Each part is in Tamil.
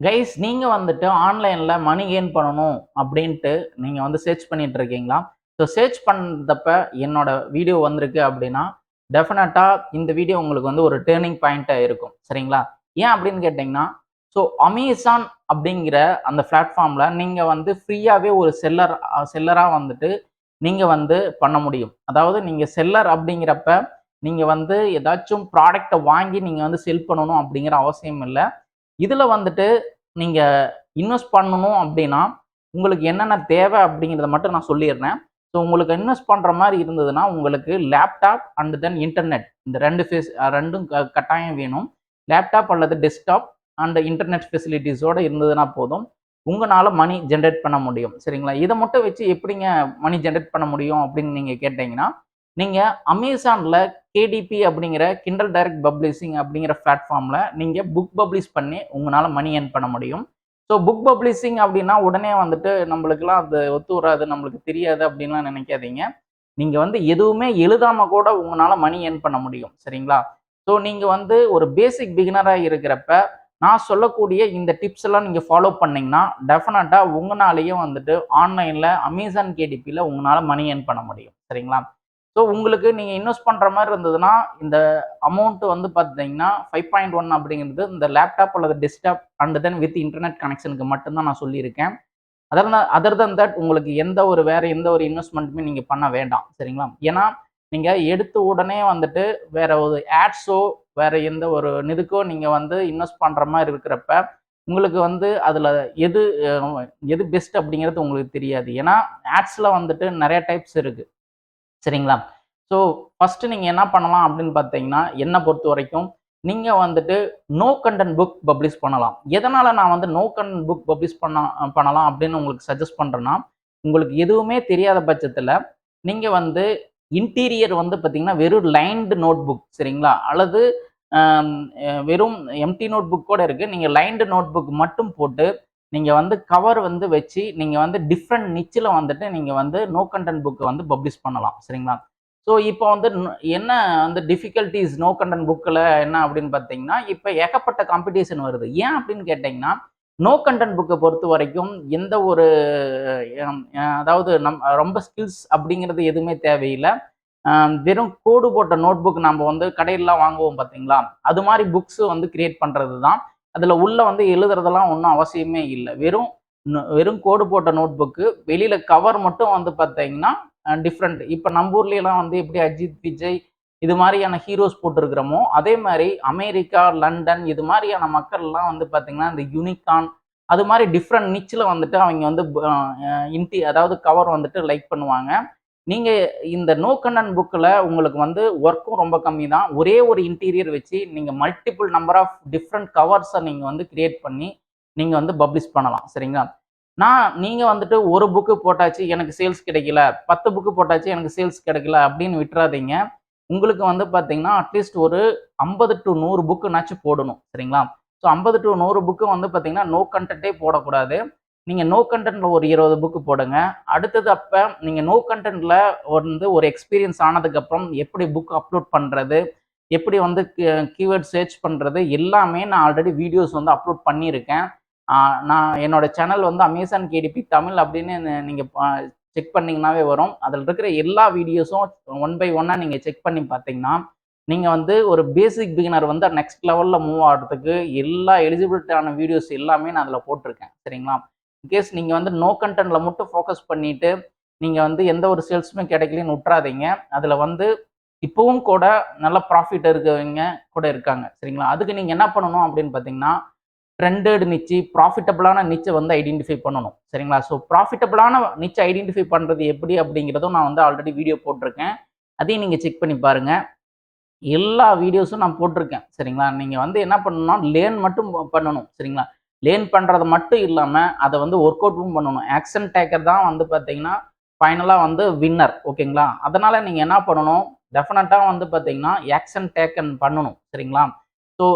கைஸ் நீங்க வந்துட்டு ஆன்லைன்ல மணி கெயின் பண்ணணும் அப்படின்ட்டு நீங்க வந்து சர்ச் பண்ணிட்டு இருக்கீங்களா? ஸோ சர்ச் பண்றப்ப என்னோட வீடியோ வந்திருக்கு அப்படின்னா, டெஃபினட்டா இந்த வீடியோ உங்களுக்கு வந்து ஒரு டேர்னிங் பாயிண்ட்டா இருக்கும். சரிங்களா? ஏன் அப்படின்னு கேட்டீங்கன்னா, ஸோ அமேசான் அப்படிங்கிற அந்த பிளாட்ஃபார்ம்ல நீங்க வந்து ஃப்ரீயாவே ஒரு செல்லரா வந்துட்டு நீங்க வந்து பண்ண முடியும். அதாவது நீங்க செல்லர் அப்படிங்கிறப்ப, நீங்க வந்து ஏதாச்சும் ப்ராடக்ட்ட வாங்கி நீங்க வந்து செல் பண்ணணும் அப்படிங்கிற அவசியம் இல்ல. இதுல வந்துட்டு நீங்க இன்வெஸ்ட் பண்ணணும் அப்படின்னா, உங்களுக்கு என்னென்ன தேவை அப்படிங்கிறத மட்டும் நான் சொல்லிர்றேன். ஸோ உங்களுக்கு இன்வெஸ்ட் பண்ற மாரி இருந்ததுன்னா, உங்களுக்கு லேப்டாப் அண்ட் தென் இன்டர்நெட் இந்த 2ம் கட்டாயம் வேணும். லேப்டாப் அல்லது டெஸ்க்டாப் அண்ட் இன்டர்நெட் ஃபெசிலிட்டீஸோட இருந்ததுனா போதும். உங்கனால மணி ஜெனரேட் பண்ண முடியும். சரிங்களா? இத மட்டும் வச்சு எப்படிங்க மணி ஜெனரேட் பண்ண முடியும் அப்படின்னு நீங்க கேட்டீங்கன்னா, நீங்க அமேசான்ல கேடிபி அப்படிங்கிற கிண்டல் டைரக்ட் பப்ளிஷிங் அப்படிங்கிற பிளாட்ஃபார்ம்ல நீங்க புக் பப்ளிஷ் பண்ணி உங்களால மணி ஏர்ன் பண்ண முடியும். ஸோ புக் பப்ளிஷிங் அப்படின்னா உடனே வந்துட்டு நம்மளுக்குலாம் அது ஒத்து வராது, நம்மளுக்கு தெரியாது அப்படின்லாம் நினைக்காதீங்க. நீங்க வந்து எதுவுமே எழுதாம கூட உங்களால மணி ஏர்ன் பண்ண முடியும். சரிங்களா? ஸோ நீங்க வந்து ஒரு பேசிக் பிகினரா இருக்கிறப்ப நான் சொல்லக்கூடிய இந்த டிப்ஸ் எல்லாம் நீங்க ஃபாலோ பண்ணீங்கன்னா டெஃபினட்டா உங்களாலேயும் வந்துட்டு ஆன்லைன்ல அமேசான் கேடிபியில் உங்களால மணி ஏர்ன் பண்ண முடியும். சரிங்களா? ஸோ உங்களுக்கு நீங்க இன்வெஸ்ட் பண்ற மாதிரி இருந்ததுன்னா இந்த அமௌண்ட் வந்து பார்த்தீங்கன்னா 5.1 அப்படிங்கிறது இந்த லேப்டாப் அல்லது desktop and then with internet கனெக்ஷனுக்கு மட்டும்தான் நான் சொல்லியிருக்கேன். அதர் தன் தட் உங்களுக்கு வேற எந்த ஒரு இன்வெஸ்ட்மெண்ட்டுமே நீங்க பண்ண வேண்டாம். சரிங்களா? ஏன்னா நீங்க எடுத்த உடனே வந்துட்டு வேற ஒரு ஆட்ஸோ வேற எந்த ஒரு இதுக்கோ நீங்க வந்து இன்வெஸ்ட் பண்ற மாதிரி இருக்கிறப்ப உங்களுக்கு வந்து அதுல எது எது பெஸ்ட் அப்படிங்கிறது உங்களுக்கு தெரியாது. ஏன்னா ஆட்ஸ்ல வந்துட்டு நிறைய டைப்ஸ் இருக்கு. சரிங்களா? ஸோ ஃபர்ஸ்ட் நீங்க என்ன பண்ணலாம் அப்படின்னு பார்த்தீங்கன்னா, என்ன பொறுத்த வரைக்கும் நீங்க வந்துட்டு நோ கன்டென்ட் புக் பப்ளிஷ் பண்ணலாம். எதனால நான் வந்து நோ கன்டென்ட் புக் பப்ளிஷ் பண்ணலாம் அப்படின்னு உங்களுக்கு சஜஸ்ட் பண்றேன்னா, உங்களுக்கு எதுவுமே தெரியாத பட்சத்துல நீங்க வந்து இன்டீரியர் வந்து பார்த்தீங்கன்னா, வெறும் லைன்டு நோட் புக் சரிங்களா? அல்லது அம் வெறும் எம்ப்டி நோட் புக் கூட இருக்கு. நீங்க லைன்டு நோட் புக் மட்டும் போட்டு, நீங்க வந்து கவர் வந்து வச்சு, நீங்க வந்து டிஃபரண்ட் நிச்சில வந்துட்டு நீங்க வந்து நோ கன்டென்ட் புக்க வந்து பப்ளிஷ் பண்ணலாம். சரிங்களா? ஸோ இப்போ வந்து என்ன வந்து டிஃபிகல்டீஸ் நோ கன்டென்ட் புக்ல என்ன அப்படின்னு பார்த்தீங்கன்னா, இப்ப ஏகப்பட்ட காம்படிஷன் வருது. ஏன் அப்படின்னு கேட்டீங்கன்னா, நோ கன்டென்ட் புக்க பொறுத்தவரைக்கும் எந்த ஒரு அதாவது ரொம்ப ஸ்கில்ஸ் அப்படிங்கிறது எதுவுமே தேவையில்ல. வெறும் கோடு போட்ட நோட் புக் நம்ம வந்து கடையிலலாம் வாங்குவோம் பார்த்தீங்களா? அது மாரி புக்ஸ் வந்து கிரியேட் பண்றது தான். அதுல உள்ள வந்து எழுதுறதெல்லாம் ஒண்ணும் அவசியமே இல்ல. வெறும் கோடு போட்ட நோட் புக்கு. வெளியில கவர் மட்டும் வந்து பார்த்தீங்கன்னா, டிஃபரெண்ட். இப்ப நம்ம ஊர்லலாம் வந்து எப்படி அஜித், விஜய் இது மாரியான ஹீரோஸ் போட்டிருக்கிறோமோ, அதே மாரி அமெரிக்கா, லண்டன் இது மாரியான மக்கள்லாம் வந்து பார்த்தீங்கன்னா, இந்த யூனிகார்ன் அது மாரி டிஃபரெண்ட் நிச்ல வந்துட்டு அவைங்க வந்து அ அதாவது கவர் வந்துட்டு லைக் பண்ணுவாங்க. நீங்க இந்த நோ கன்டென்ட் புக்ல உங்களுக்கு வந்து ஒர்க்கும் ரொம்ப கம்மி தான். ஒரே ஒரு இன்டீரியர் வச்சு நீங்க மல்டிபிள் நம்பர் ஆஃப் டிஃபரெண்ட் கவர்ஸ நீங்க வந்து கிரியேட் பண்ணி நீங்க வந்து பப்ளிஷ் பண்ணலாம். சரிங்களா? நீங்க வந்துட்டு ஒரு புக்கு போட்டாச்சு எனக்கு சேல்ஸ் கிடைக்கல. 10 புக்கு போட்டாச்சு எனக்கு சேல்ஸ் கிடைக்கல அப்படின்னு விட்டுறாதீங்க. உங்களுக்கு வந்து பார்த்தீங்கன்னா, அட்லீஸ்ட் ஒரு 50 டூ 100 புக்குனாச்சும் போடணும். சரிங்களா? ஸோ 50 டூ 100 புக்கு வந்து பார்த்தீங்கன்னா, நோ கன்டென்ட்டே போடக்கூடாது. நீங்க நோ கன்டென்ட்ல ஒரு 20 புக்கு போடுங்க. அடுத்தது அப்ப நீங்க நோ கன்டென்ட்ல வந்து ஒரு எக்ஸ்பீரியன்ஸ் ஆனதுக்கப்புறம் எப்படி புக் அப்லோட் பண்றது? எப்படி வந்து கீவேர்ட் சர்ச் பண்றது? எல்லாமே நான் ஆல்ரெடி வீடியோஸ் வந்து அப்லோட் பண்ணியிருக்கேன். ஆ நான் என்னோட சேனல் வந்து அமேசான் கேடிபி தமிழ் அப்படின்னு நீங்க செக் பண்ணீங்கன்னாவே வரும். அதில இருக்கிற எல்லா வீடியோஸும் ஒன் பை ஒன்னா நீங்க செக் பண்ணி பார்த்தீங்கன்னா, நீங்க வந்து ஒரு பேசிக் பிகினர் வந்து நெக்ஸ்ட் லெவல்ல மூவ் ஆகுறதுக்கு எல்லா எலிஜிபிலிட்டியான வீடியோஸ் எல்லாமே நான் அதில போட்டிருக்கேன். சரிங்களா? இன்கேஸ் நீங்க வந்து நோ கன்டென்ட்ல மட்டும் ஃபோக்கஸ் பண்ணிட்டு, நீங்க வந்து எந்த ஒரு சேல்ஸுமே கிடைக்கலன்னு விட்றாதீங்க. அதில வந்து இப்பவும் கூட நல்ல ப்ராஃபிட் இருக்கவங்க கூட இருக்காங்க. சரிங்களா? அதுக்கு நீங்க என்ன பண்ணணும் அப்படின்னு பார்த்தீங்கன்னா, ட்ரெண்டட் நிச்சு, ப்ராஃபிட்டபிளான நிச்ச வந்து ஐடென்டிஃபை பண்ணணும். சரிங்களா? ஸோ ப்ராஃபிட்டபிளான நிச்ச ஐடென்டிஃபை பண்றது எப்படி அப்படிங்கிறதும் நான் வந்து ஆல்ரெடி வீடியோ போட்டிருக்கேன். அதையும் நீங்க செக் பண்ணி பாருங்க. எல்லா வீடியோஸும் நான் போட்டிருக்கேன். சரிங்களா? நீங்க வந்து என்ன பண்ணணும்னா, லேர்ன் மட்டும் பண்ணணும். சரிங்களா? லேர்ன் பண்றது மட்டும் இல்லாம, அத வந்து ஒர்க் அவுட்டும் பண்ணணும். ஆக்ஷன் டேக்கர் தான் வந்து பார்த்தீங்கன்னா, ஃபைனலா வந்து வின்னர். ஓகேங்களா? அதனால நீங்க என்ன பண்ணணும், டெஃபினட்டா வந்து பார்த்தீங்கன்னா, ஆக்ஷன் டேக்கன் பண்ணணும். சரிங்களா? ஸோ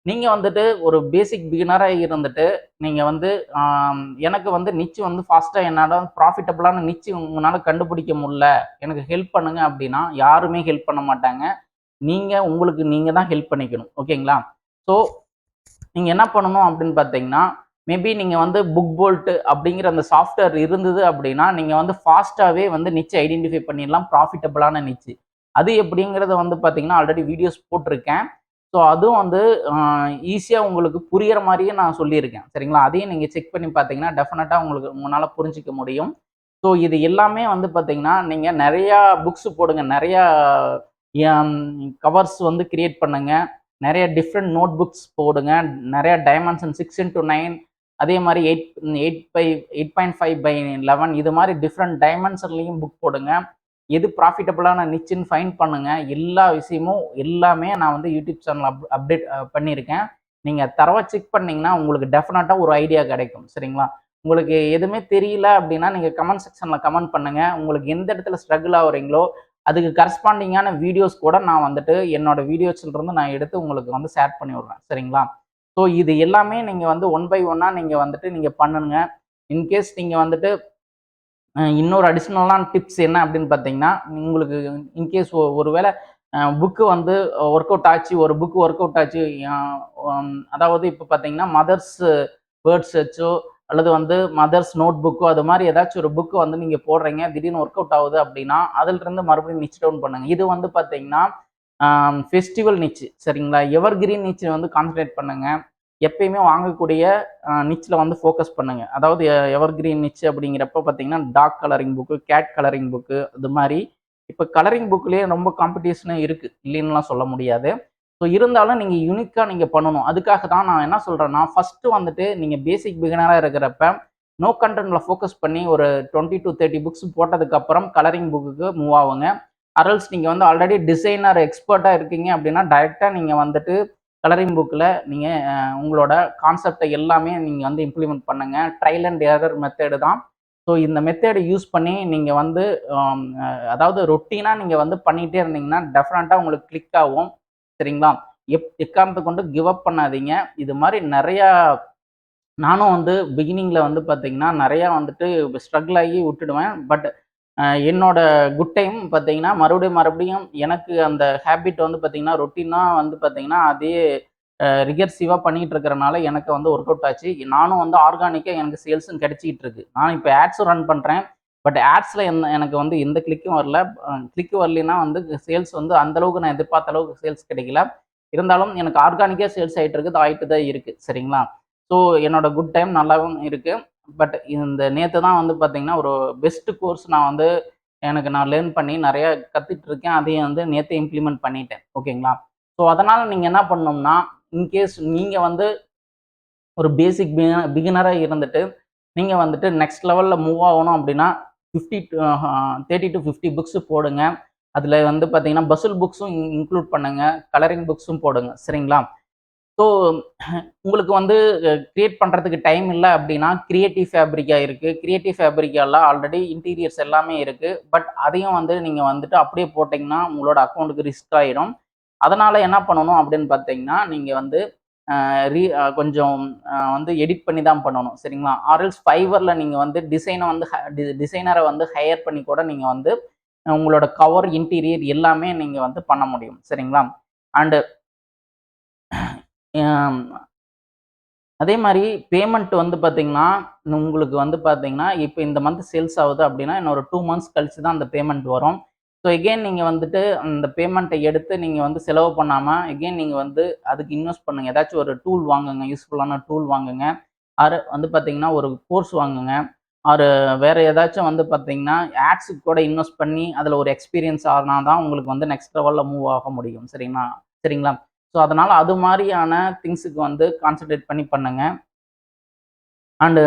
நீங்க வந்துட்டு ஒரு பேசிக் பிகினரா இருந்துட்டு, நீங்க வந்து எனக்கு வந்து நிச்சு வந்து ஃபாஸ்ட்டா என்னால ப்ராஃபிட்டபிளான நிச்சு உங்கனால கண்டுபிடிக்க முடியல. எனக்கு ஹெல்ப் பண்ணுங்க அப்படின்னா, யாருமே ஹெல்ப் பண்ண மாட்டாங்க. உங்களுக்கு நீங்க தான் ஹெல்ப் பண்ணிக்கணும். ஓகேங்களா? ஸோ நீங்க என்ன பண்ணணும் அப்படின்னு பார்த்தீங்கன்னா, மேபி நீங்கள் வந்து புக் போல்ட் அப்படிங்கிற அந்த சாஃப்ட்வேர் இருந்தது அப்படின்னா நீங்கள் வந்து ஃபாஸ்ட்டாகவே வந்து நிச்சு ஐடென்டிஃபை பண்ணிடலாம், ப்ராஃபிட்டபிளான நிச்சு. அது எப்படிங்கிறத வந்து பார்த்தீங்கன்னா ஆல்ரெடி வீடியோஸ் போட்டிருக்கேன். ஸோ அதுவும் வந்து ஈஸியாக உங்களுக்கு புரியிற மாதிரியே நான் சொல்லியிருக்கேன். சரிங்களா? அதையும் நீங்கள் செக் பண்ணி பார்த்தீங்கன்னா டெஃபினட்டாக உங்களுக்கு உங்களால் புரிஞ்சிக்க முடியும். ஸோ இது எல்லாமே வந்து பார்த்தீங்கன்னா நீங்கள் நிறையா புக்ஸ் போடுங்க, நிறையா கவர்ஸ் வந்து கிரியேட் பண்ணுங்க, நிறைய டிஃப்ரெண்ட் நோட் புக்ஸ் போடுங்க, நிறைய டைமென்ஷன் 6x9, அதே மாதிரி 8.5/11 இது மாதிரி டிஃப்ரெண்ட் டைமென்ஷன்லையும் புக் போடுங்க. எது ப்ராஃபிட்டபிளான நிச்சுன்னு ஃபைன் பண்ணுங்க. எல்லா விஷயமும் எல்லாமே நான் வந்து யூடியூப் சேனல் அப்டேட் பண்ணியிருக்கேன். நீங்கள் தரவா செக் பண்ணீங்கன்னா உங்களுக்கு டெஃபினட்டாக ஒரு ஐடியா கிடைக்கும். சரிங்களா? உங்களுக்கு எதுவுமே தெரியல அப்படின்னா நீங்கள் கமெண்ட் செக்ஷனில் கமெண்ட் பண்ணுங்க. உங்களுக்கு எந்த இடத்துல ஸ்ட்ரகிள் ஆகுறீங்களோ அதுக்கு கரஸ்பாண்டிங்கான வீடியோஸ் கூட நான் வந்துட்டு என்னோட வீடியோஸ்லேருந்து நான் எடுத்து உங்களுக்கு வந்து ஷேர் பண்ணி விடுறேன். சரிங்களா? ஸோ இது எல்லாமே நீங்கள் வந்து ஒன் பை ஒன்னாக நீங்கள் வந்துட்டு நீங்கள் பண்ணுங்க. இன்கேஸ் நீங்கள் வந்துட்டு இன்னொரு அடிஷ்னலான டிப்ஸ் என்ன அப்படின்னு பார்த்தீங்கன்னா, உங்களுக்கு இன்கேஸ் ஒருவேளை புக்கு வந்து ஒர்க் அவுட் ஆச்சு, ஒரு புக் ஒர்க் அவுட் ஆச்சு, அதாவது இப்போ பார்த்தீங்கன்னா மதர்ஸ் வேர்ட்ஸ் வச்சோ அல்லது வந்து மதர்ஸ் நோட் புக்கோ அது மாதிரி ஏதாச்சும் ஒரு புக்கு வந்து நீங்கள் போடுறீங்க, திடீர்னு ஒர்க் அவுட் ஆகுது அப்படின்னா அதிலிருந்து மறுபடியும் நிச் டவுன் பண்ணுங்க. இது வந்து பார்த்தீங்கன்னா ஃபெஸ்டிவல் நிச். சரிங்களா? எவர் கிரீன் நிச் வந்து கான்சன்ட்ரேட் பண்ணுங்க. எப்பயுமே வாங்கக்கூடிய நிச்சில் வந்து ஃபோக்கஸ் பண்ணுங்க. அதாவது எவர் கிரீன் நிச் அப்படிங்கிறப்ப பார்த்தீங்கன்னா dark colouring book, cat colouring book அது மாதிரி. இப்போ கலரிங் புக்லேயே ரொம்ப காம்படிஷனும் இருக்கு, இல்லைன்னுலாம் சொல்ல முடியாது. ஸோ இருந்தாலும் நீங்கள் யூனிக்காக நீங்கள் பண்ணணும். அதுக்காக தான் நான் என்ன சொல்கிறேன்னா, ஃபஸ்ட்டு வந்துட்டு நீங்கள் பேசிக் பிகினராக இருக்கிறப்ப நோ கண்டென்ட்ல ஃபோக்கஸ் பண்ணி ஒரு 20 to 30 புக்ஸ் போட்டதுக்கப்புறம் கலரிங் புக்குக்கு மூவ் ஆகுங்க. அரல்ஸ் நீங்கள் வந்து ஆல்ரெடி டிசைனர் எக்ஸ்பர்ட்டாக இருக்கீங்க அப்படின்னா டைரெக்டாக நீங்கள் வந்துட்டு கலரிங் புக்கில் நீங்கள் உங்களோட கான்செப்டை எல்லாமே நீங்கள் வந்து இம்ப்ளிமெண்ட் பண்ணுங்க. ட்ரையல் அண்ட் எரர் மெத்தேடு தான். ஸோ இந்த மெத்தேடை யூஸ் பண்ணி நீங்கள் வந்து அதாவது ரொட்டீனாக நீங்கள் வந்து பண்ணிகிட்டே இருந்தீங்கன்னா டெஃபினட்டாக உங்களுக்கு கிளிக் ஆகும். சரிங்களா? எக்காரணத்தை கொண்டு கிவ் அப் பண்ணாதீங்க. இது மாதிரி நிறையா நானும் வந்து பிகினிங்கில் வந்து பார்த்தீங்கன்னா நிறையா வந்துட்டு ஸ்ட்ரகிள் ஆகி விட்டுடுவேன். பட் என்னோட குட் டைம் பார்த்தீங்கன்னா மறுபடியும் எனக்கு அந்த ஹேபிட் வந்து பார்த்தீங்கன்னா ரொட்டீனாக வந்து பார்த்தீங்கன்னா அதே ரிகர்சிவாக பண்ணிகிட்டு இருக்கிறனால எனக்கு வந்து ஒர்க் அவுட் ஆச்சு. நானும் வந்து ஆர்கானிக்காக எனக்கு சேல்ஸும் கிடைச்சிக்கிட்டு இருக்கு. நான் இப்போ ஆட்ஸும் ரன் பண்ணுறேன். பட் ஆட்ஸில் எனக்கு வந்து எந்த கிளிக்கும் வரல. கிளிக்கு வரலைன்னா வந்து சேல்ஸ் வந்து அந்தளவுக்கு நான் எதிர்பார்த்த அளவுக்கு சேல்ஸ் கிடைக்கல. இருந்தாலும் எனக்கு ஆர்கானிக்காக சேல்ஸ் ஆகிட்டு இருக்குது, ஆகிட்டு தான் இருக்குது. சரிங்களா? ஸோ என்னோட குட் டைம் நல்லாவும் இருக்குது. பட் இந்த நேற்று தான் வந்து பார்த்தீங்கன்னா ஒரு பெஸ்ட் கோர்ஸ் நான் லேர்ன் பண்ணி நிறையா கற்றுட்டு இருக்கேன். அதையும் வந்து நேற்று இம்ப்ளிமெண்ட் பண்ணிட்டேன். ஓகேங்களா? ஸோ அதனால் நீங்கள் என்ன பண்ணணும்னா, இன்கேஸ் நீங்கள் வந்து ஒரு பேசிக் பிகினராக இருந்துட்டு நீங்கள் வந்துட்டு நெக்ஸ்ட் லெவலில் மூவ் ஆகணும் அப்படின்னா 30 to 50 புக்ஸ் போடுங்க. அதில் வந்து பார்த்தீங்கன்னா பசில் புக்ஸும் இன்க்ளூட் பண்ணுங்க, கலரிங் புக்ஸும் போடுங்க. சரிங்களா? ஸோ உங்களுக்கு வந்து கிரியேட் பண்ணுறதுக்கு டைம் இல்லை அப்படின்னா கிரியேட்டிவ் ஃபேப்ரிக்கா இருக்குது. கிரியேட்டிவ் ஃபேப்ரிக்கால ஆல்ரெடி இன்டீரியர்ஸ் எல்லாமே இருக்குது. பட் அதையும் வந்து நீங்கள் வந்துட்டு அப்படியே போட்டிங்கன்னா உங்களோட அக்கௌண்ட்டுக்கு ரிஸ்க் ஆயிடும். அதனால் என்ன பண்ணணும் அப்படின்னு பார்த்தீங்கன்னா நீங்கள் வந்து கொஞ்சம் வந்து எடிட் பண்ணி தான் பண்ணணும். சரிங்களா? ஆர்எல்ஸ் ஃபைவரில் நீங்கள் வந்து டிசைனரை வந்து ஹையர் பண்ணி கூட நீங்கள் வந்து உங்களோட கவர், இன்டீரியர் எல்லாமே நீங்கள் வந்து பண்ண முடியும். சரிங்களா? அண்டு அதே மாதிரி பேமெண்ட் வந்து பார்த்தீங்கன்னா உங்களுக்கு வந்து பார்த்தீங்கன்னா இப்போ இந்த மந்த் சேல்ஸ் ஆகுது அப்படின்னா இன்னொரு 2 மந்த்ஸ் கழிச்சு தான் அந்த பேமெண்ட் வரும். ஸோ எகெயின் நீங்கள் வந்துட்டு அந்த பேமெண்ட்டை எடுத்து நீங்கள் வந்து செலவு பண்ணாமல் எகெயின் நீங்கள் வந்து அதுக்கு இன்வெஸ்ட் பண்ணுங்கள். ஏதாச்சும் ஒரு டூல் வாங்குங்க, யூஸ்ஃபுல்லான டூல் வாங்குங்க. ஆர் வந்து பார்த்தீங்கன்னா ஒரு கோர்ஸ் வாங்குங்க. ஆர் வேறு ஏதாச்சும் வந்து பார்த்தீங்கன்னா ஆட்ஸுக்கு கூட இன்வெஸ்ட் பண்ணி அதில் ஒரு எக்ஸ்பீரியன்ஸ் ஆனால் தான் உங்களுக்கு வந்து நெக்ஸ்ட் லெவலில் மூவ் ஆக முடியும். சரிங்களா? ஸோ அதனால் அது மாதிரியான திங்ஸுக்கு வந்து கான்சன்ட்ரேட் பண்ணி பண்ணுங்க. அண்டு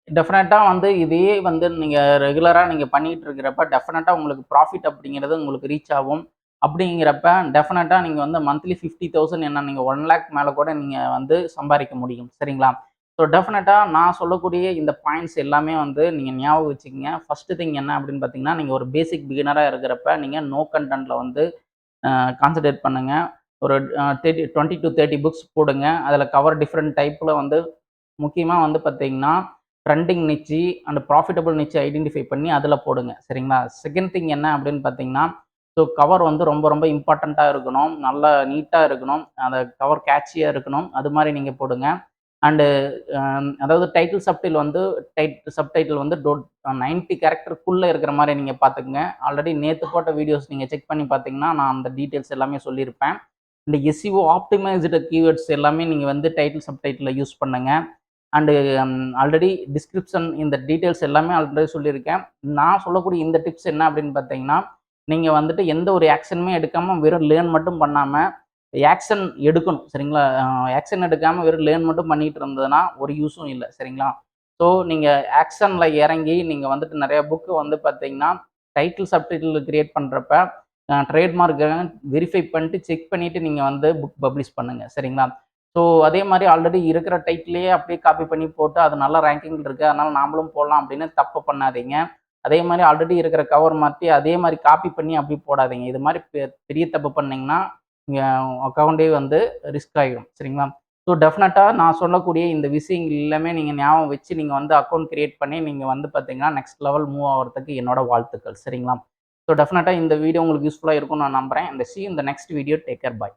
டெஃபினட்டாக வந்து இதையே வந்து நீங்கள் ரெகுலராக நீங்கள் பண்ணிகிட்டு இருக்கிறப்ப டெஃபினட்டாக உங்களுக்கு ப்ராஃபிட் அப்படிங்கிறது உங்களுக்கு ரீச் ஆகும். அப்படிங்கிறப்ப டெஃபினட்டாக நீங்கள் வந்து மந்த்லி 50,000 என்ன நீங்கள் 1 லேக் மேலே கூட நீங்கள் வந்து சம்பாதிக்க முடியும். சரிங்களா? ஸோ டெஃபினட்டாக நான் சொல்லக்கூடிய இந்த பாயிண்ட்ஸ் எல்லாமே வந்து நீங்கள் ஞாபகம் வச்சுக்கோங்க. ஃபஸ்ட்டு திங் என்ன அப்படின்னு பார்த்தீங்கன்னா, நீங்கள் ஒரு பேசிக் பிகினராக இருக்கிறப்ப நீங்கள் நோ கண்டென்ட்டில் வந்து கான்சன்ட்ரேட் பண்ணுங்கள். ஒரு 20 to 30 புக்ஸ் போடுங்க. அதில் கவர் டிஃப்ரெண்ட் டைப்பில் வந்து முக்கியமாக வந்து பார்த்தீங்கன்னா ட்ரெண்டிங் நிச்சு அண்ட் ப்ராஃபிட்டபிள் நிச்சு ஐடென்டிஃபை பண்ணி அதில் போடுங்க. சரிங்களா? செகண்ட் திங் என்ன அப்படின்னு பார்த்தீங்கன்னா, ஸோ கவர் வந்து ரொம்ப இம்பார்ட்டண்ட்டாக இருக்கணும். நல்லா நீட்டாக இருக்கணும். அந்த கவர் கேட்சியாக இருக்கணும். அது மாதிரி நீங்கள் போடுங்க. அண்டு அதாவது சப்டைட்டில் வந்து 90 கேரக்டருக்குள்ளே இருக்கிற மாதிரி நீங்கள் பார்த்துக்குங்க. ஆல்ரெடி நேற்று போட்ட வீடியோஸ் நீங்கள் செக் பண்ணி பார்த்தீங்கன்னா நான் அந்த டீட்டெயில்ஸ் எல்லாமே சொல்லியிருப்பேன். இந்த எஸ்இஓ ஆப்டிமைஸ்டு கீவேர்ட்ஸ் எல்லாமே நீங்கள் வந்து டைட்டில் சப்டைட்டில் யூஸ் பண்ணுங்க. அண்டு ஆல்ரெடி டிஸ்கிரிப்ஷன் இந்த டீட்டெயில்ஸ் எல்லாமே ஆல்ரெடி சொல்லியிருக்கேன். நான் சொல்லக்கூடிய இந்த டிப்ஸ் என்ன அப்படின்னு பார்த்தீங்கன்னா, நீங்கள் வந்துட்டு எந்த ஒரு ஆக்ஷனுமே எடுக்காமல் வெறும் லேர்ன் மட்டும் பண்ணாமல் ஆக்ஷன் எடுக்கணும் சரிங்களா. ஆக்ஷன் எடுக்காமல் வெறும் லேர்ன் மட்டும் பண்ணிட்டு இருந்ததுன்னா ஒரு யூஸும் இல்லை சரிங்களா. ஸோ நீங்கள் ஆக்ஷனில் இறங்கி நீங்கள் வந்துட்டு நிறைய புக்கு வந்து பார்த்தீங்கன்னா டைட்டில் சப்டைட்டில் கிரியேட் பண்ணுறப்ப ட்ரேட்மார்க்கை வெரிஃபை பண்ணிட்டு செக் பண்ணிவிட்டு நீங்கள் வந்து புக் பப்ளிஷ் பண்ணுங்கள் சரிங்களா. ஸோ அதே மாதிரி ஆல்ரெடி இருக்கிற டைட்டிலேயே அப்படியே காப்பி பண்ணி போட்டு அது நல்ல ரேங்கிங் இருக்குது அதனால் நாமளும் போடலாம் அப்படின்னு தப்பு பண்ணாதீங்க. அதே மாதிரி ஆல்ரெடி இருக்கிற கவர் மாற்றி அதே மாதிரி காப்பி பண்ணி அப்படி போடாதீங்க. இது மாதிரி பெரிய தப்பு பண்ணிங்கன்னா அக்கௌண்ட்டே வந்து ரிஸ்க் ஆகிடும் சரிங்களா. ஸோ டெஃபினட்டாக நான் சொல்லக்கூடிய இந்த விஷயங்கள் எல்லாமே நீங்கள் ஞாபகம் வச்சு நீங்கள் வந்து அக்கௌண்ட் கிரியேட் பண்ணி நீங்கள் வந்து பார்த்தீங்கன்னா நெக்ஸ்ட் லெவல் மூவ் ஆகிறதுக்கு என்னோட வாழ்த்துக்கள் சரிங்களா. ஸோ டெஃபினட்டாக இந்த வீடியோ உங்களுக்கு யூஸ்ஃபுல்லாக இருக்கும்னு நான் நம்புகிறேன். இந்த சி இந்த next video take care bye.